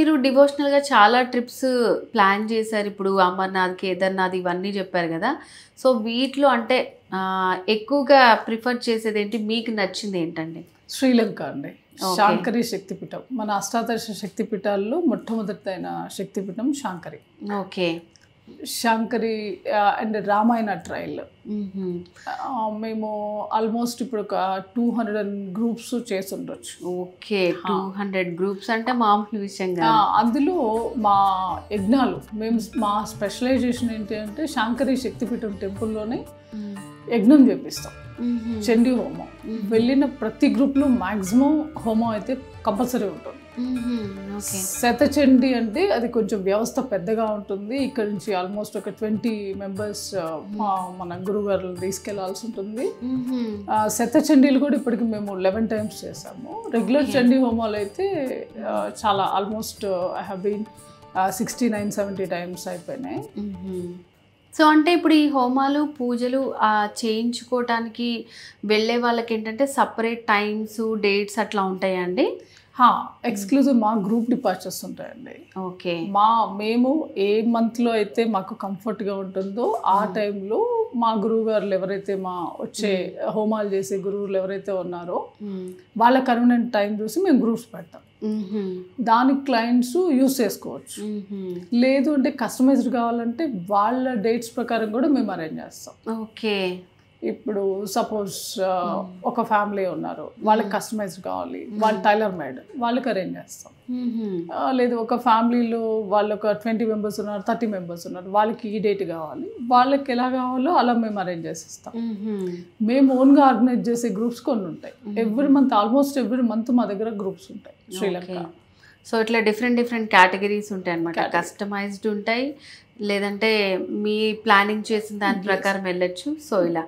మీరు డివోషనల్‌గా చాలా trips plan చేశారు. ఇప్పుడు అమర్నాథ్, కేదార్‌నాథ్ ఇవన్నీ చెప్పారు కదా! సో, వీటిలో అంటే ఎక్కువగా ప్రిఫర్ చేసేదేంటి? మీకు నచ్చింది ఏంటండి? శ్రీలంక అండి. ఓకే. శాంకరి శక్తిపీఠం. మన అష్టాదశ శక్తిపీఠాల్లో మొట్టమొదటైన శక్తిపీఠం Shankari. Okay. Shankari and Ramayana trail. హుహు. మేము ఆల్మోస్ట్ ఇప్పుడు ఒక 200 గ్రూప్స్ చేసుండొచ్చు. ఓకే. 200 గ్రూప్స్ అంటే మామూలు విషయం కాదు. అందులో మా యజ్ఞాలు మా స్పెషలైజేషన్ ఏంటి అంటే శాంకరి శక్తిపీఠం టెంపుల్లోనే హ్మ్. యజ్ఞం చేపిస్తాం. హుహు. చండీ హోమం. వెళ్ళిన ప్రతి గ్రూప్లో మ్యాక్సిమం హోమం అయితే కంపల్సరీ ఉంటుంది. హుహు. ఓకే. శతచండి అంటే అది కొంచెం వ్యవస్థ పెద్దగా ఉంటుంది. ఇక్కడ నుంచి ఆల్మోస్ట్ ఒక 20 మెంబర్స్ మన గురుగారులు తీసుకెళ్లాల్సి ఉంటుంది. హుహు. శతచండీలు కూడా ఇప్పటికి మేము 11 టైమ్స్ చేసాము. రెగ్యులర్ చండీ హోమాలు అయితే చాలా almost I have been 69-70 times అయిపోయినాయి. సో అంటే ఇప్పుడు ఈ హోమాలు, పూజలు చేయించుకోవటానికి వెళ్ళే వాళ్ళకి ఏంటంటే సపరేట్ టైమ్స్, డేట్స్ అట్లా ఉంటాయా అండి? ఎక్స్క్లూజివ్ మా గ్రూప్ డిపార్చర్స్ ఉంటాయండి. ఓకే. మేము ఏ మంత్లో అయితే మాకు కంఫర్ట్గా ఉంటుందో ఆ టైంలో మా గురువు గారులు ఎవరైతే వచ్చే హోమాలు చేసే గురువులు ఎవరైతే ఉన్నారో వాళ్ళ కన్వీనియంట్ టైం చూసి మేము గ్రూప్స్ పెడతాం. దానికి క్లయింట్స్ యూస్ చేసుకోవచ్చు. లేదు అంటే కస్టమైజ్డ్ కావాలంటే వాళ్ళ డేట్స్ ప్రకారం కూడా మేము అరేంజ్ చేస్తాం. ఓకే. ఇప్పుడు సపోజ్ ఒక ఫ్యామిలీ ఉన్నారు, వాళ్ళకి కస్టమైజ్డ్ కావాలి, వాళ్ళు టైలర్ మేడ్, వాళ్ళకి అరేంజ్ చేస్తాం. లేదు ఒక ఫ్యామిలీలో వాళ్ళు ఒక 20 మెంబర్స్ ఉన్నారు, 30 మెంబర్స్ ఉన్నారు, వాళ్ళకి ఈ డేట్ కావాలి, వాళ్ళకి ఎలా కావాలో అలా మేము అరేంజ్ చేసిస్తాం. మేము ఓన్గా ఆర్గనైజ్ చేసే గ్రూప్స్ కొన్ని ఉంటాయి. ఆల్మోస్ట్ ఎవ్రీ మంత్ మా దగ్గర గ్రూప్స్ ఉంటాయి శ్రీలంక. సో ఇట్లా డిఫరెంట్ కేటగిరీస్ ఉంటాయి అన్నమాట. కస్టమైజ్డ్ ఉంటాయి, లేదంటే మీ ప్లానింగ్ చేసిన దాని ప్రకారం వెళ్ళొచ్చు. సో ఇలా